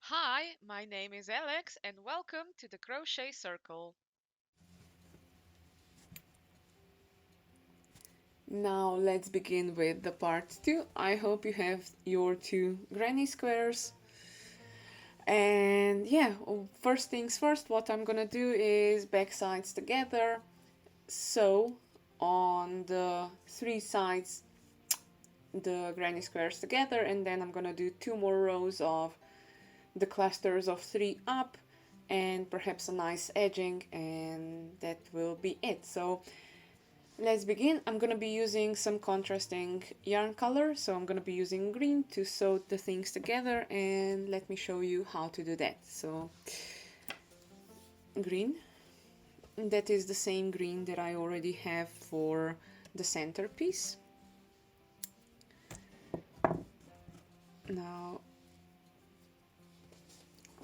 Hi, my name is Alex and welcome to the Crochet Circle. Now let's begin with the part 2. I hope you have your two granny squares. And yeah, first things first, what I'm gonna do is back sides together. Sew on the three sides the granny squares together, and then I'm gonna do two more rows of the clusters of three up and perhaps a nice edging, and that will be it. So let's begin. I'm gonna be using some contrasting yarn color, so I'm gonna be using green to sew the things together, and let me show you how to do that. So green, that is the same green that I already have for the centerpiece. Now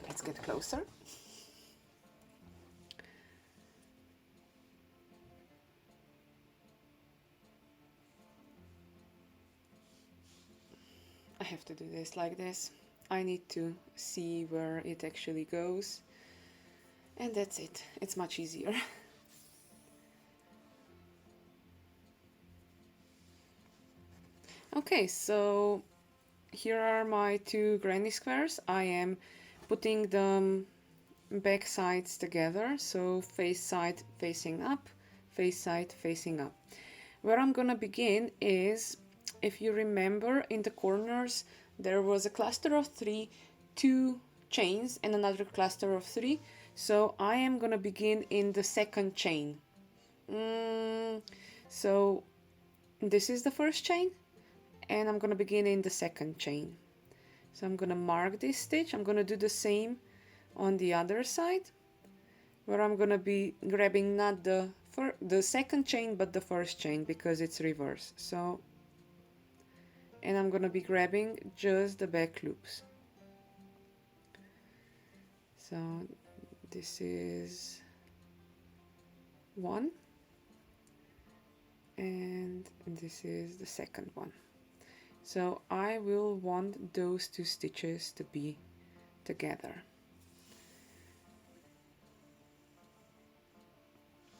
let's get closer. I have to do this like this. I need to see where it actually goes, and that's it. It's much easier. Okay, so here are my two granny squares. I am putting them back sides together, so face side facing up, face side facing up. Where I'm gonna begin is, if you remember, in the corners there was a cluster of three, two chains and another cluster of three, so I am gonna begin in the second chain. So this is the first chain, and I'm gonna begin in the second chain. So I'm gonna mark this stitch. I'm gonna do the same on the other side, where I'm gonna be grabbing not the second chain but the first chain, because it's reverse. So, and I'm gonna be grabbing just the back loops. So this is one, and this is the second one. So I will want those two stitches to be together.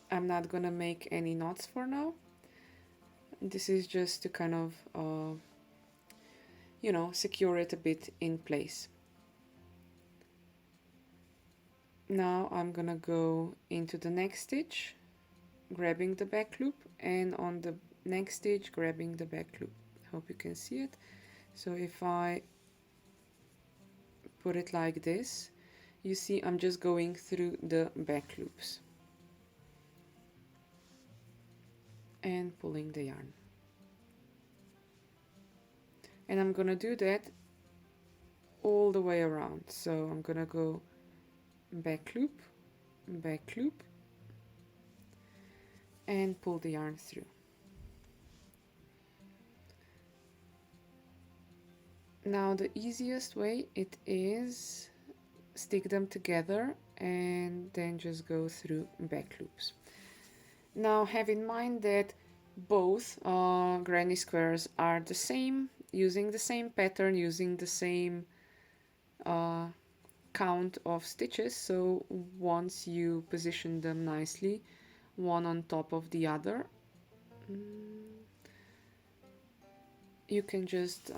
I'm not gonna make any knots for now. This is just to kind of secure it a bit in place. Now I'm gonna go into the next stitch, grabbing the back loop, and on the next stitch grabbing the back loop. Hope you can see it. So if I put it like this, you see I'm just going through the back loops and pulling the yarn. And I'm gonna do that all the way around. So I'm gonna go back loop, and pull the yarn through. Now the easiest way it is stick them together and then just go through back loops. Now have in mind that both granny squares are the same, using the same pattern, using the same count of stitches. So once you position them nicely, one on top of the other, you can just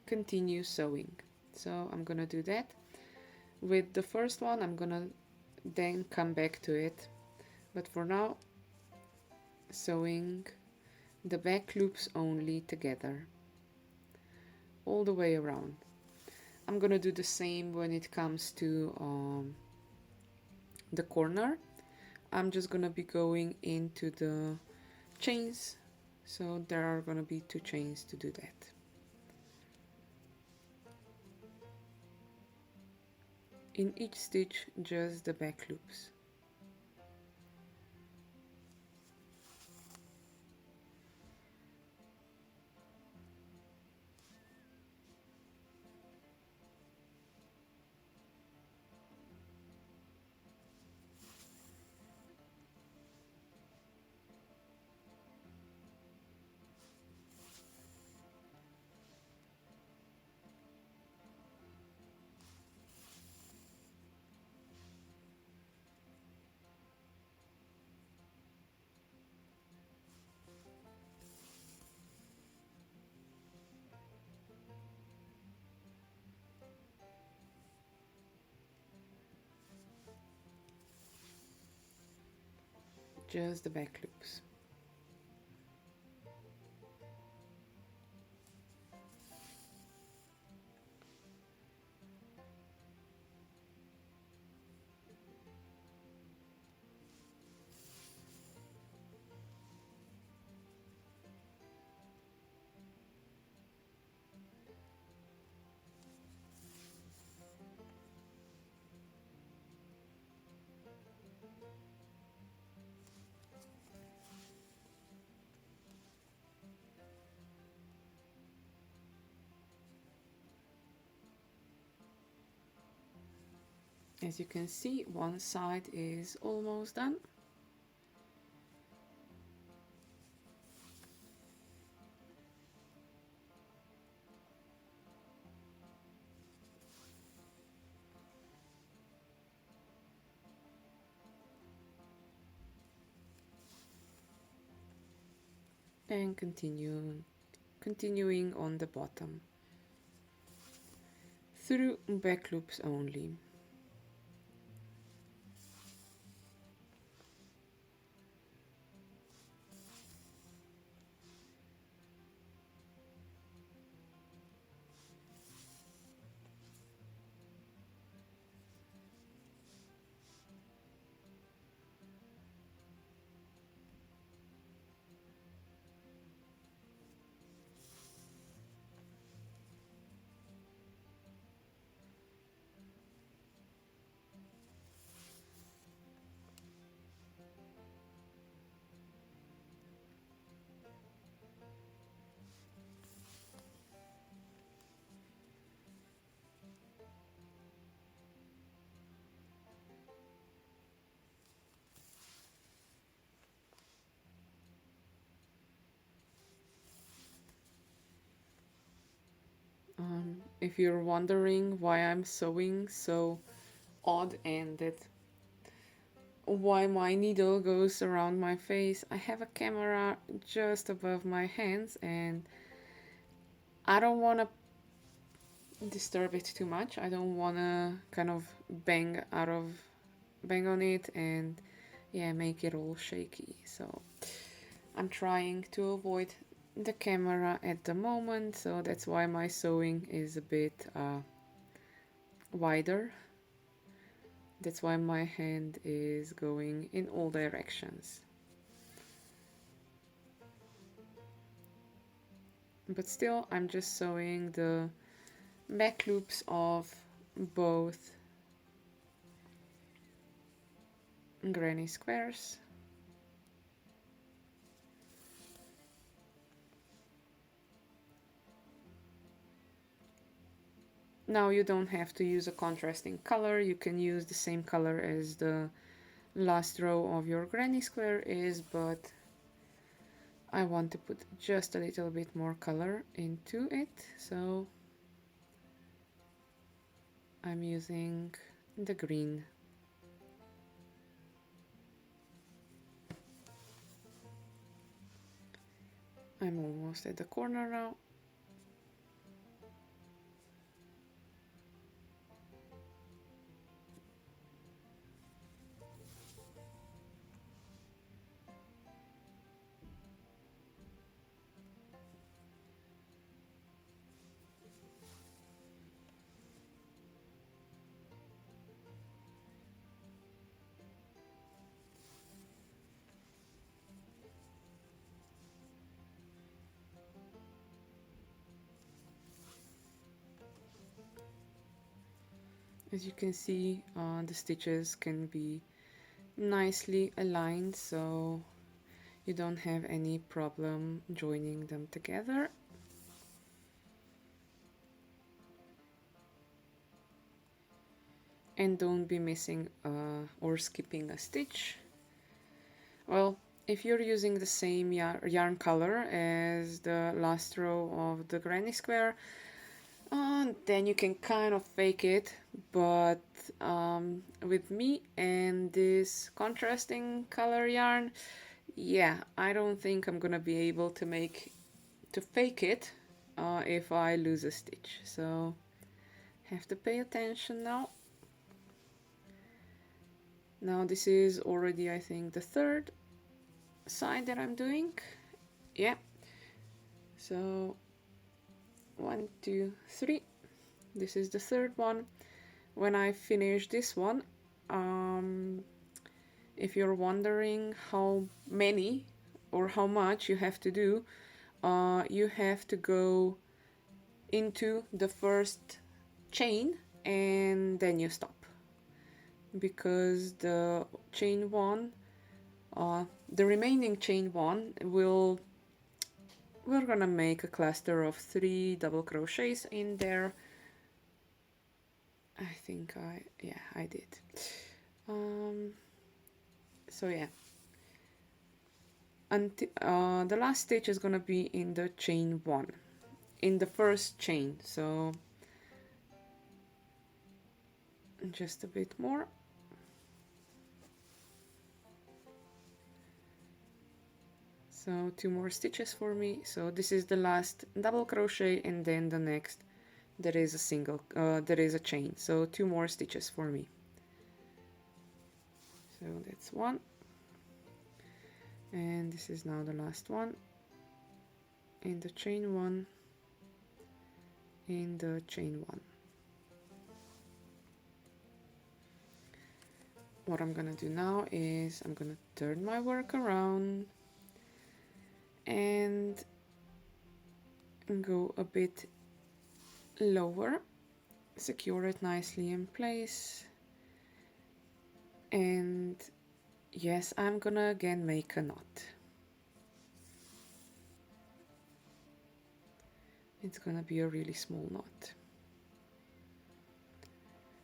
continue sewing. So I'm gonna do that. With the first one, I'm gonna then come back to it. But for now, sewing the back loops only together, all the way around. I'm gonna do the same when it comes to the corner. I'm just gonna be going into the chains, so there are gonna be two chains to do that. In each stitch, just the back loops. just the back loops. As you can see, one side is almost done. And continuing on the bottom through back loops only. If you're wondering why I'm sewing so odd-ended, why my needle goes around my face, I have a camera just above my hands and I don't want to disturb it too much. I don't want to kind of bang on it and yeah, make it all shaky. So I'm trying to avoid the camera at the moment, so that's why my sewing is a bit wider. That's why my hand is going in all directions. But still, I'm just sewing the back loops of both granny squares. Now you don't have to use a contrasting color, you can use the same color as the last row of your granny square is, but I want to put just a little bit more color into it, so I'm using the green. I'm almost at the corner now. As you can see, the stitches can be nicely aligned, so you don't have any problem joining them together. And don't be missing or skipping a stitch. Well, if you're using the same yarn color as the last row of the granny square, then you can kind of fake it, but with me and this contrasting color yarn, yeah, I don't think I'm gonna be able to fake it if I lose a stitch, so have to pay attention now. Now this is already, I think, the third. side that I'm doing. Yeah, so 1, 2, 3. This is the third one. When I finish this one, if you're wondering how many or how much you have to do, you have to go into the first chain and then you stop, because the chain one, the remaining chain one we're gonna make a cluster of 3 double crochets in there. I think I did. So yeah, until the last stitch is gonna be in the chain one, in the first chain. So just a bit more. So 2 more stitches for me. So this is the last double crochet, and then the next there is a single, there is a chain. So 2 more stitches for me. So that's one, and this is now the last one in the chain one, in the chain one. What I'm gonna do now is I'm gonna turn my work around and go a bit lower, secure it nicely in place, and yes, I'm gonna again make a knot. It's gonna be a really small knot.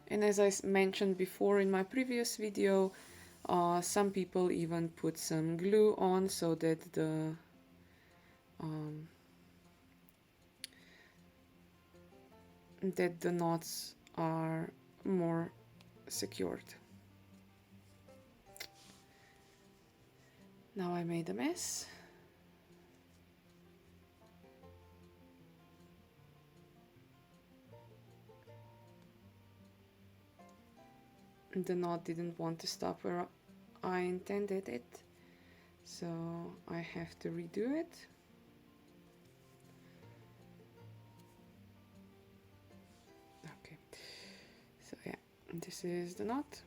And as I mentioned before in my previous video, some people even put some glue on so that the knots are more secured. Now I made a mess. The knot didn't want to stop where I intended it, so I have to redo it. Okay, so yeah, this is the knot.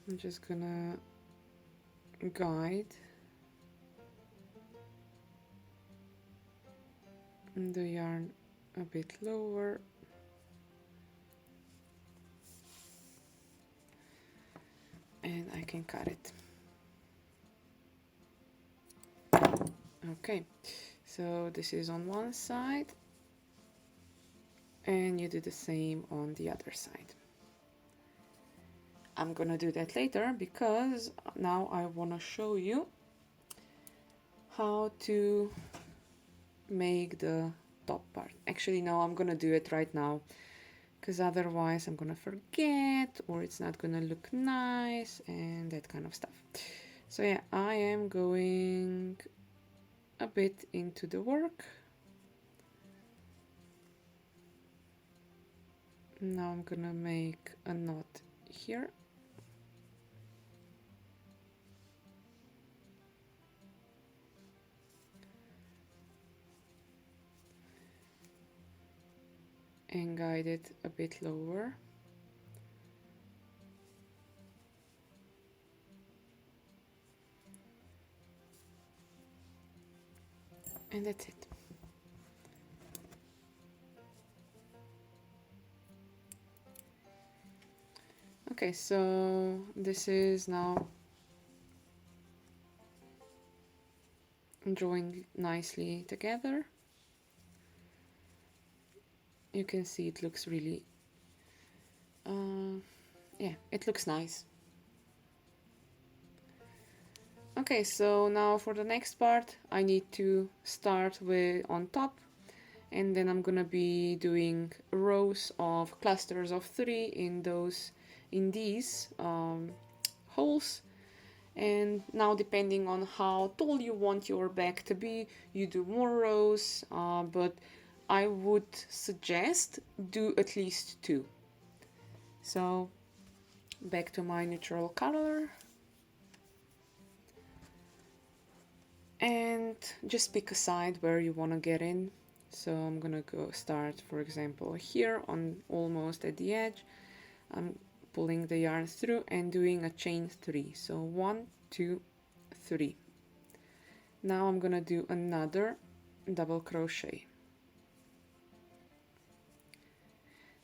I'm just gonna guide the yarn a bit lower, and I can cut it. Okay, so this is on one side, and you do the same on the other side. I'm gonna do that later because now I want to show you how to make the top part. Actually, no, I'm gonna do it right now, because otherwise I'm gonna forget, or it's not gonna look nice and that kind of stuff. So yeah, I am going a bit into the work. Now I'm gonna make a knot here. And guide it a bit lower. And that's it. Okay, so this is now joined nicely together. You can see it looks really, yeah, it looks nice. Okay, so now for the next part, I need to start with on top, and then I'm gonna be doing rows of clusters of 3 in these holes. And now, depending on how tall you want your bag to be, you do more rows, but I would suggest do at least 2. So back to my neutral color. just pick a side where you want to get in. So I'm gonna go start, for example, here on almost at the edge. I'm pulling the yarn through and doing a chain 3. So 1, 2, 3. Now I'm gonna do another double crochet.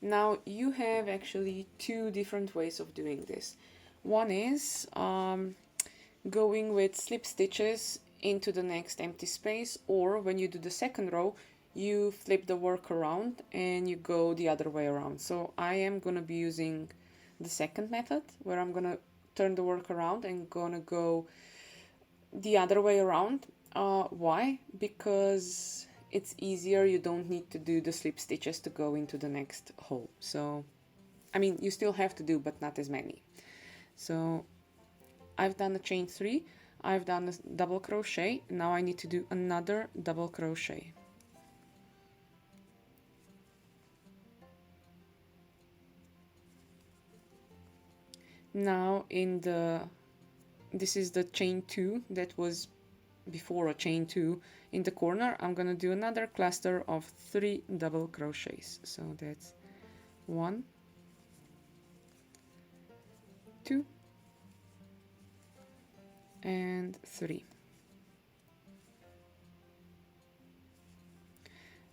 Now you have actually two different ways of doing this. One is going with slip stitches into the next empty space, or when you do the second row, you flip the work around and you go the other way around. So I am gonna be using the second method, where I'm gonna turn the work around and gonna go the other way around. Why? Because it's easier, you don't need to do the slip stitches to go into the next hole. So I mean, you still have to do, but not as many. So I've done a chain 3, I've done a double crochet, now I need to do another double crochet. Now this is the chain 2 that was before a chain 2. In the corner I'm gonna do another cluster of 3 double crochets. So that's 1, 2, and 3.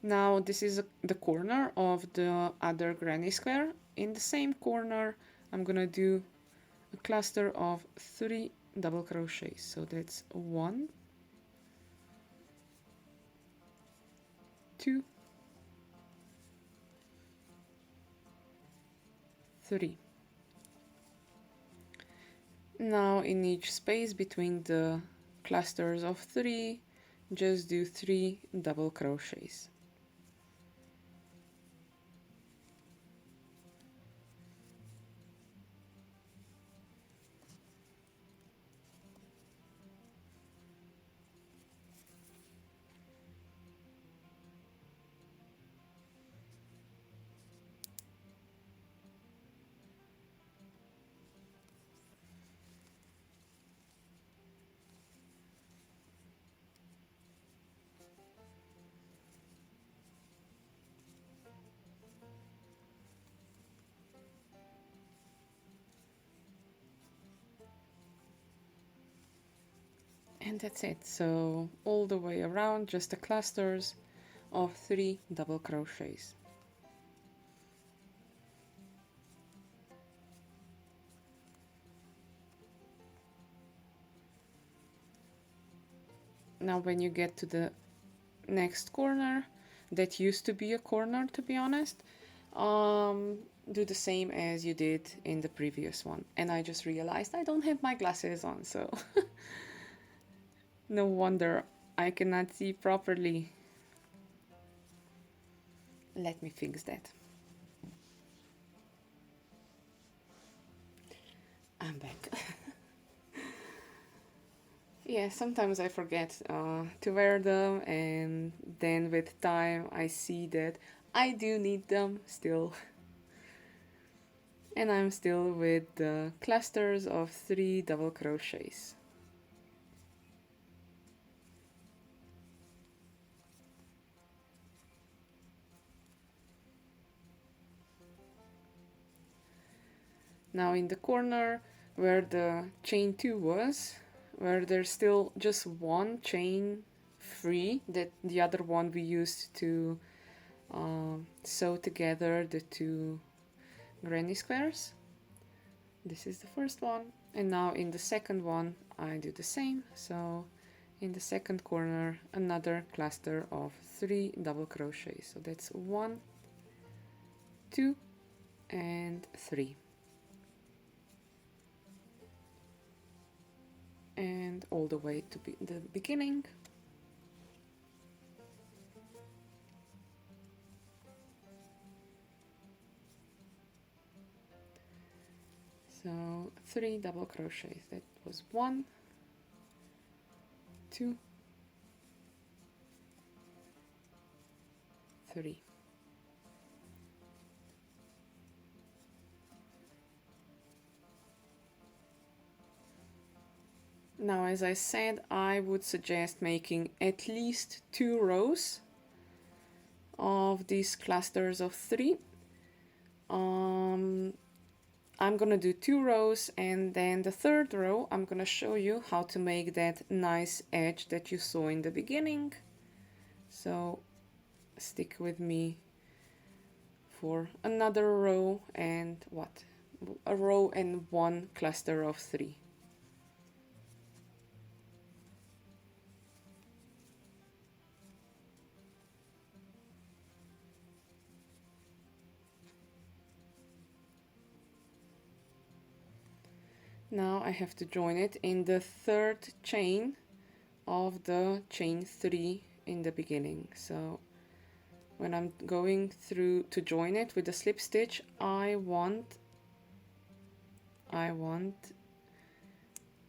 Now this is the corner of the other granny square. In the same corner I'm gonna do a cluster of 3 double crochets. So that's 1, 2, 3. Now in each space between the clusters of 3, just do 3 double crochets. And that's it. So all the way around, just the clusters of 3 double crochets. Now when you get to the next corner, that used to be a corner, to be honest, do the same as you did in the previous one. And I just realized I don't have my glasses on, so no wonder I cannot see properly. Let me fix that. I'm back. Yeah, sometimes I forget to wear them, and then with time I see that I do need them still. And I'm still with the clusters of 3 double crochets. Now in the corner where the chain 2 was, where there's still just one chain free, that the other one we used to sew together the 2 granny squares. This is the first one, and now in the second one I do the same. So in the second corner another cluster of 3 double crochets. So that's 1, 2, and 3. And all the way to the beginning. So 3 double crochets. That was 1, 2, 3. Now, as I said, I would suggest making at least 2 rows of these clusters of 3. I'm gonna do 2 rows, and then the third row I'm gonna show you how to make that nice edge that you saw in the beginning. So stick with me for another row and a row and 1 cluster of 3. Now I have to join it in the third chain of the chain 3 in the beginning. So when I'm going through to join it with the slip stitch, I want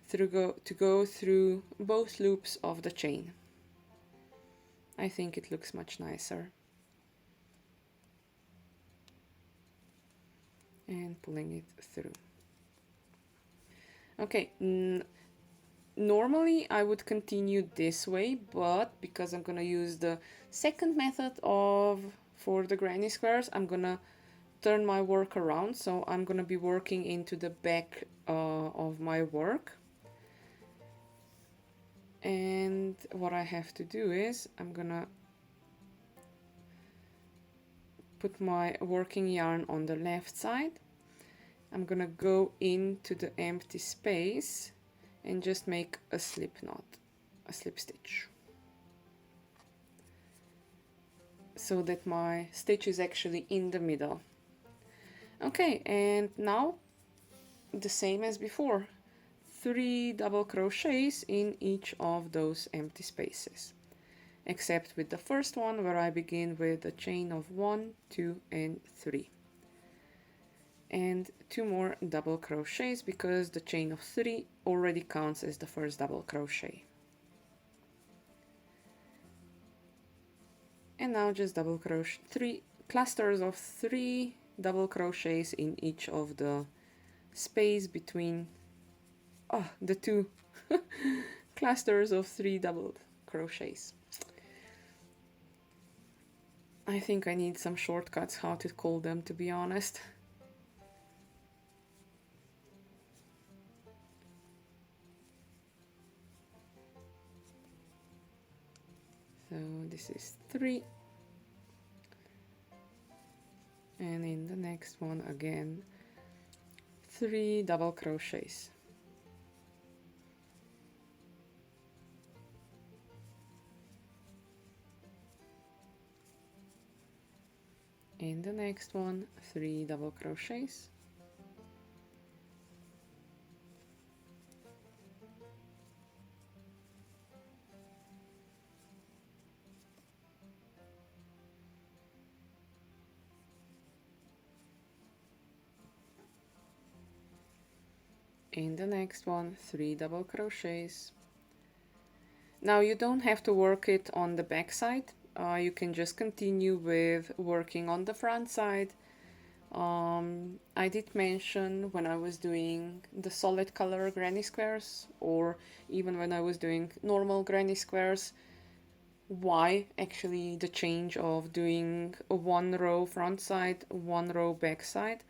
to go through both loops of the chain. I think it looks much nicer. And pulling it through. Okay, normally I would continue this way, but because I'm gonna use the second method for the granny squares, I'm gonna turn my work around. So I'm gonna be working into the back of my work. And what I have to do is I'm gonna put my working yarn on the left side. I'm gonna go into the empty space and just make a slip knot, a slip stitch, so that my stitch is actually in the middle. Okay, and now the same as before, 3 double crochets in each of those empty spaces, except with the first one where I begin with a chain of 1, 2 and 3. And 2 more double crochets because the chain of 3 already counts as the first double crochet. And now just double crochet, 3 clusters of 3 double crochets in each of the space between the 2 clusters of 3 double crochets. I think I need some shortcuts how to call them, to be honest. So this is 3, and in the next one again 3 double crochets. In the next one 3 double crochets. In the next one 3 double crochets. Now you don't have to work it on the back side, you can just continue with working on the front side. I did mention when I was doing the solid color granny squares, or even when I was doing normal granny squares, why actually the change of doing a 1 row front side, 1 row back side,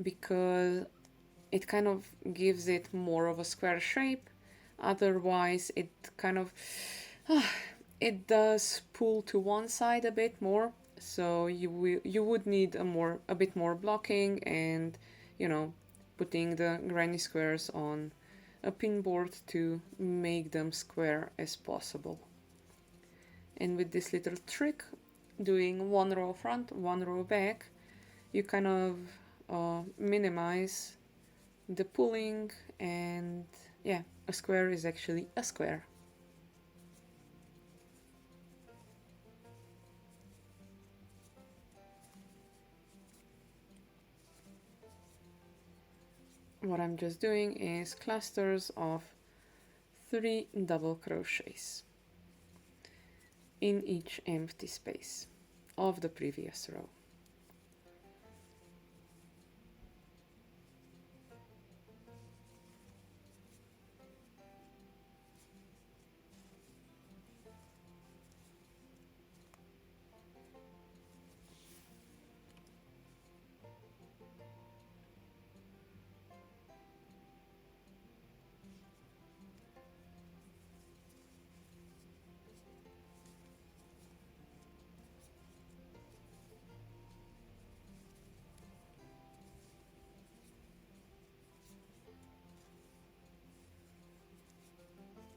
because it kind of gives it more of a square shape. Otherwise it kind of it does pull to one side a bit more, so you would need a bit more blocking, and putting the granny squares on a pin board to make them square as possible. And with this little trick, doing 1 row front, 1 row back, you kind of minimize the pulling, and yeah, a square is actually a square. What I'm just doing is clusters of 3 double crochets in each empty space of the previous row.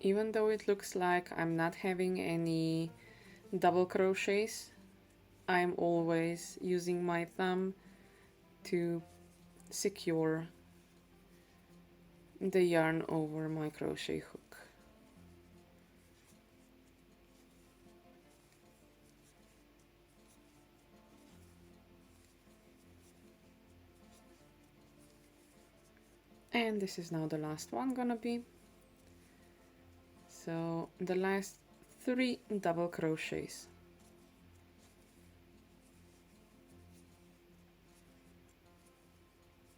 even though it looks like I'm not having any double crochets, I'm always using my thumb to secure the yarn over my crochet hook. And this is now the last one gonna be. So the last 3 double crochets.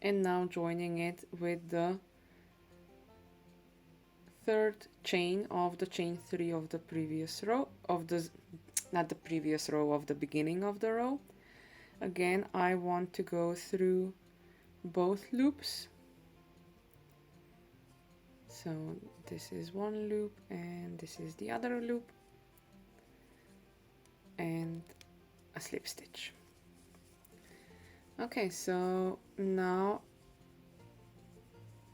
And now joining it with the third chain of the chain 3 of the previous row of the, not the previous row, of the beginning of the row. Again, I want to go through both loops. So this is one loop and this is the other loop, and a slip stitch. Okay, so now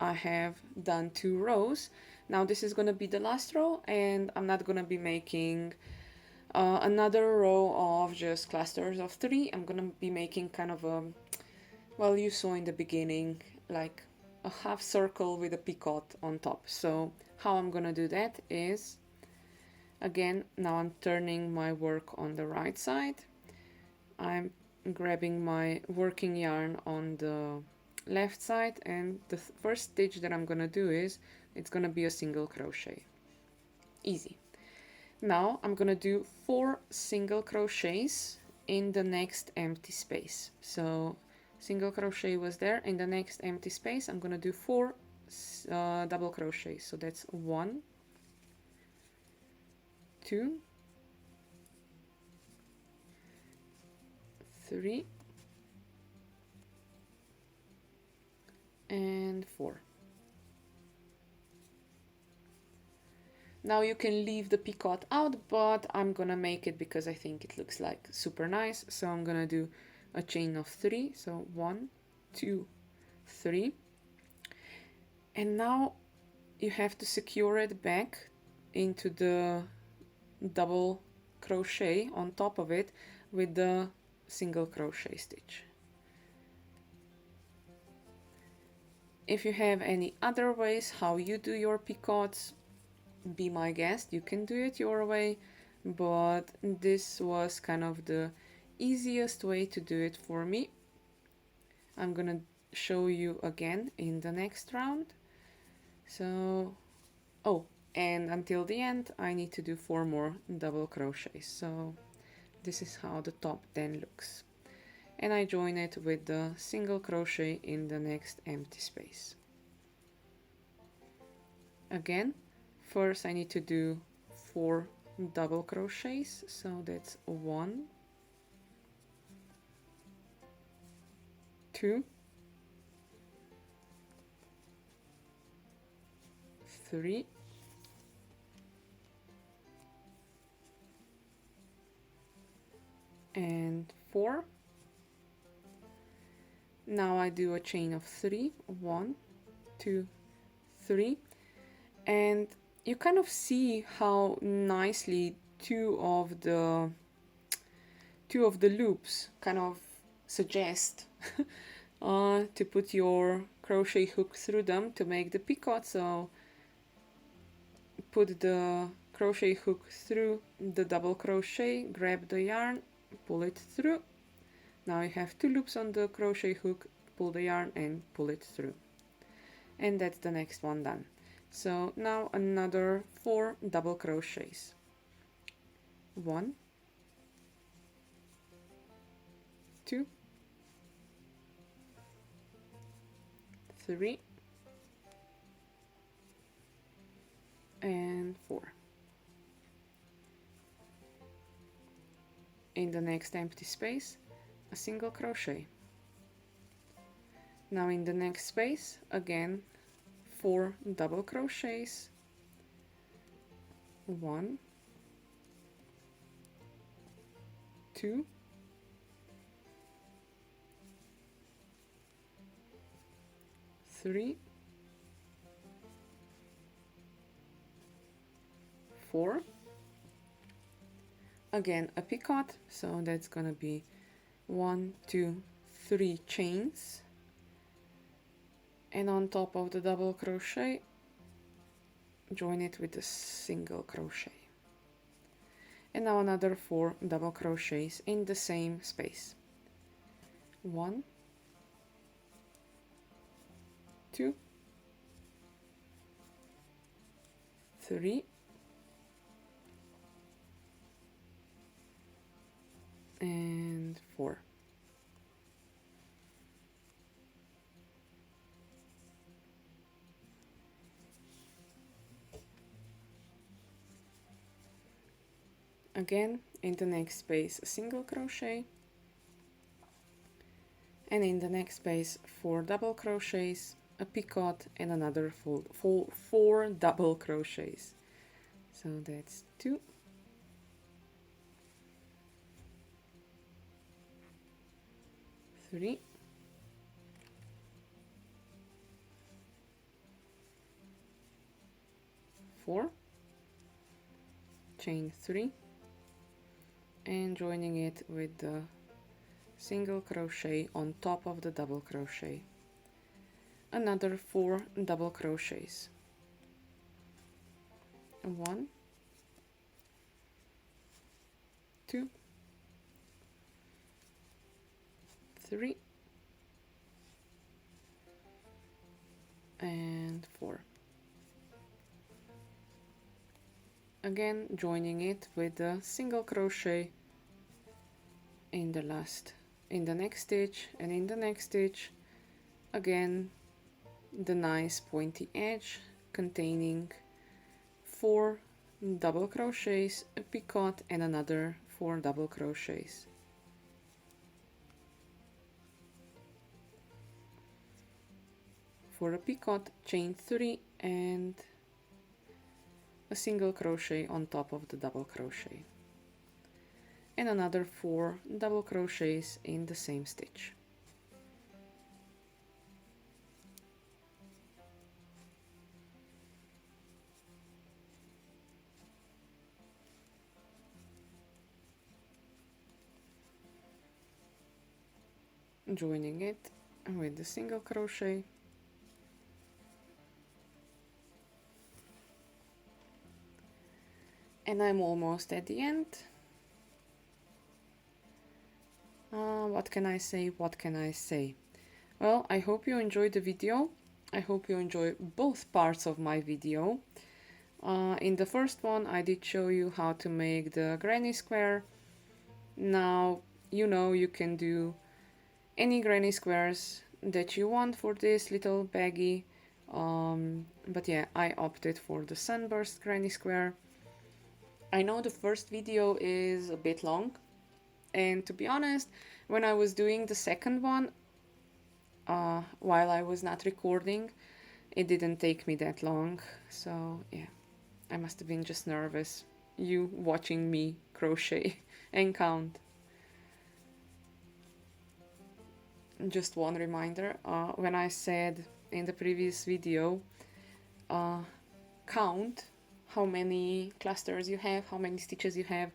I have done 2 rows. Now this is going to be the last row, and I'm not going to be making another row of just clusters of 3. I'm going to be making kind of a, well, you saw in the beginning, like a half circle with a picot on top. So how I'm going to do that is, again, now I'm turning my work on the right side. I'm grabbing my working yarn on the left side, and the first stitch that I'm gonna do is, it's gonna be a single crochet. Easy. Now I'm gonna do 4 single crochets in the next empty space. So single crochet was there. In the next empty space I'm gonna do 4 double crochets. So that's 1, 2, 3, and 4. Now you can leave the picot out, but I'm gonna make it because I think it looks like super nice. So I'm gonna do a chain of 3. So 1, 2, 3. And now you have to secure it back into the double crochet on top of it with the single crochet stitch. If you have any other ways how you do your picots, be my guest, you can do it your way, but this was kind of the easiest way to do it for me. I'm gonna show you again in the next round. So, oh, and until the end I need to do 4 more double crochets. So this is how the top then looks, and I join it with the single crochet in the next empty space. Again, first I need to do 4 double crochets, so that's 1, 2, 3, and 4. Now I do a chain of 3, 1, 2, 3, and you kind of see how nicely two of the loops kind of suggest to put your crochet hook through them to make the picot. So put the crochet hook through the double crochet, grab the yarn, pull it through. Now you have 2 loops on the crochet hook, pull the yarn and pull it through. And that's the next one done. So now another 4 double crochets. 1, 2, 3, and 4. In the next empty space, a single crochet. Now in the next space, again 4 double crochets. 1, 2, 3, 4, again a picot, so that's gonna be 1, 2, 3 chains, and on top of the double crochet join it with a single crochet, and now another 4 double crochets in the same space. 1, 2, 3, and 4. Again, in the next space a single crochet, and in the next space 4 double crochets, a picot, and another four double crochets. So that's 2, 3, 4, chain 3, and joining it with the single crochet on top of the double crochet, another 4 double crochets, 1, 2, 3, and 4. Again joining it with the single crochet in the next stitch, and in the next stitch again the nice pointy edge containing 4 double crochets, a picot, and another 4 double crochets. For a picot, chain 3 and a single crochet on top of the double crochet, and another 4 double crochets in the same stitch. Joining it with the single crochet, and I'm almost at the end. What can I say? What can I say? Well, I hope you enjoyed the video. I hope you enjoy both parts of my video. In the first one I did show you how to make the granny square. Now you know you can do any granny squares that you want for this little baggie, but yeah, I opted for the sunburst granny square. I know the first video is a bit long, and to be honest, when I was doing the second one, while I was not recording, it didn't take me that long, so yeah, I must have been just nervous, you watching me crochet and count. Just one reminder, when I said in the previous video, count how many clusters you have, how many stitches you have,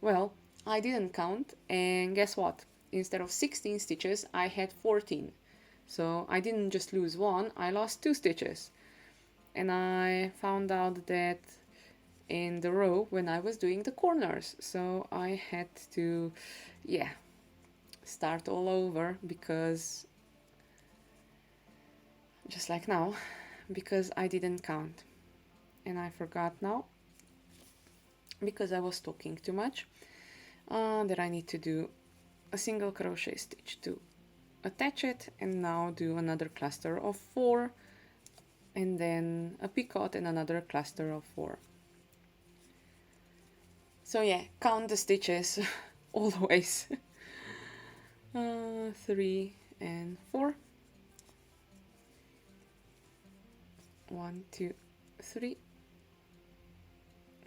well, I didn't count, and guess what? Instead of 16 stitches, I had 14. So I didn't just lose one, I lost 2 stitches. And I found out that in the row when I was doing the corners. So I had to, yeah, start all over, because just like now, because I didn't count. And I forgot now, because I was talking too much, that I need to do a single crochet stitch to attach it, and now do another cluster of 4, and then a picot and another cluster of 4. So yeah, count the stitches always. 3 and 4. 1, 2, 3.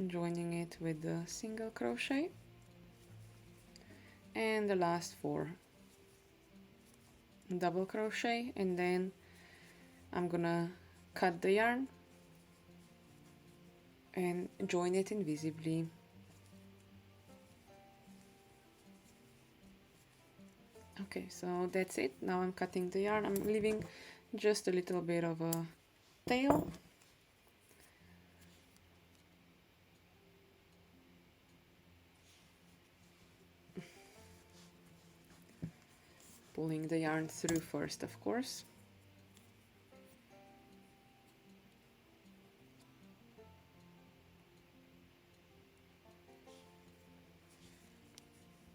Joining it with the single crochet, and the last 4 double crochet, and then I'm gonna cut the yarn and join it invisibly. Okay, so that's it. Now I'm cutting the yarn. I'm leaving just a little bit of a tail. Pulling the yarn through first, of course.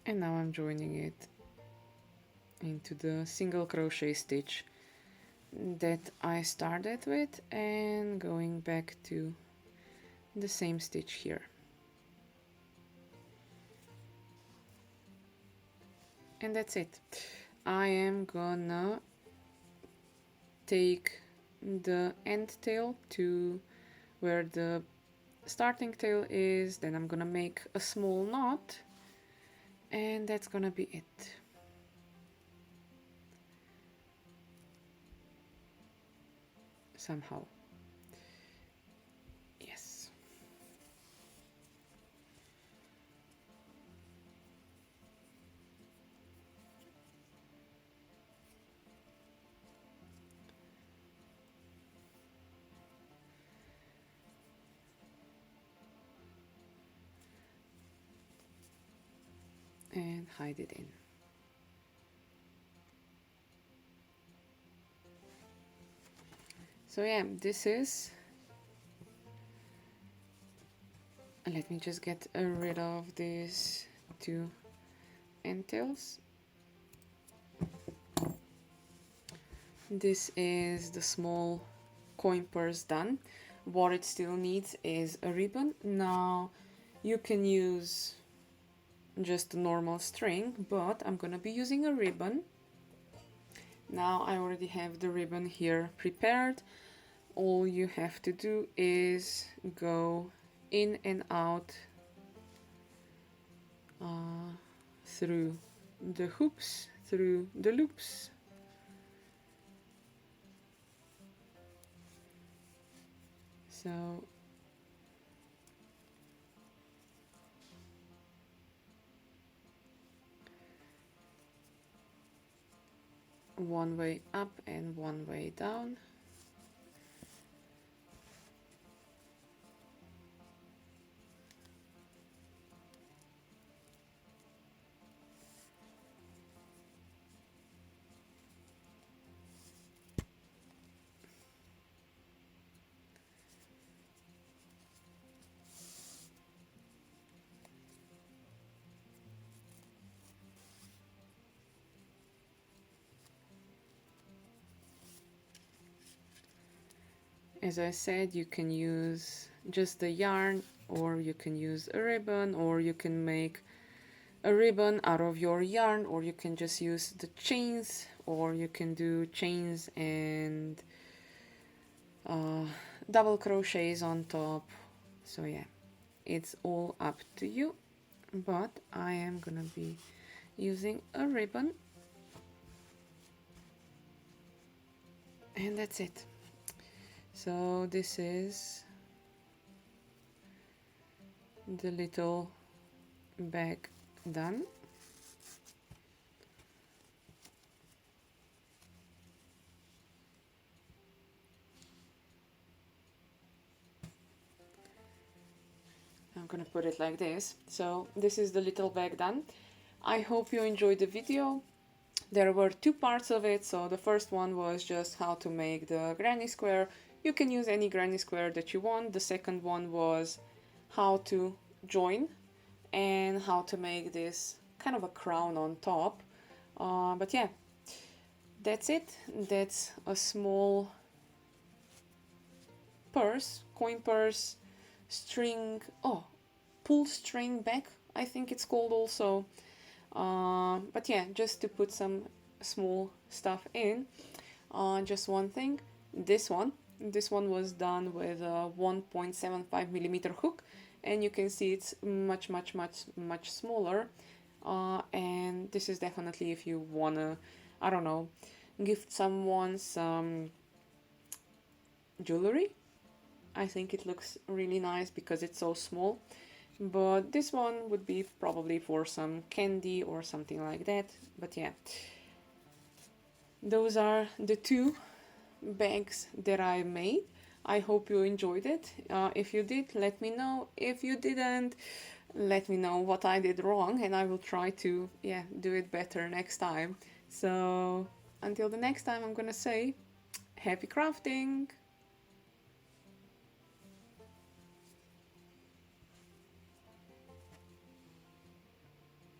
And now I'm joining it into the single crochet stitch that I started with and going back to the same stitch here. And that's it. I am gonna take the end tail to where the starting tail is, then I'm gonna make a small knot, and that's gonna be it. Somehow. Yes. And hide it in. So yeah, this is, let me just get rid of these two end tails. This is the small coin purse done. What it still needs is a ribbon. Now you can use just a normal string, but I'm gonna be using a ribbon. Now I already have the ribbon here prepared. All you have to do is go in and out through the hoops, through the loops. So one way up and one way down. As I said, you can use just the yarn, or you can use a ribbon, or you can make a ribbon out of your yarn, or you can just use the chains, or you can do chains and double crochets on top. So yeah, it's all up to you, but I am gonna be using a ribbon, and that's it. So this is the little bag done. I'm gonna put it like this. So this is the little bag done. I hope you enjoyed the video. There were two parts of it. So the first one was just how to make the granny square. You can use any granny square that you want. The second one was how to join and how to make this kind of a crown on top. But yeah, that's it. That's a small purse, coin purse, string, oh, pull string bag, I think it's called also. But yeah, just to put some small stuff in. Just one thing, this one was done with a 1.75 millimeter hook, and you can see it's much smaller. And this is definitely if you wanna, I don't know, gift someone some jewelry. I think it looks really nice because it's so small. But this one would be probably for some candy or something like that. But yeah, those are the two bags that I made. I hope you enjoyed it. If you did, let me know. If you didn't, let me know what I did wrong, and I will try to do it better next time. So until the next time, I'm gonna say happy crafting.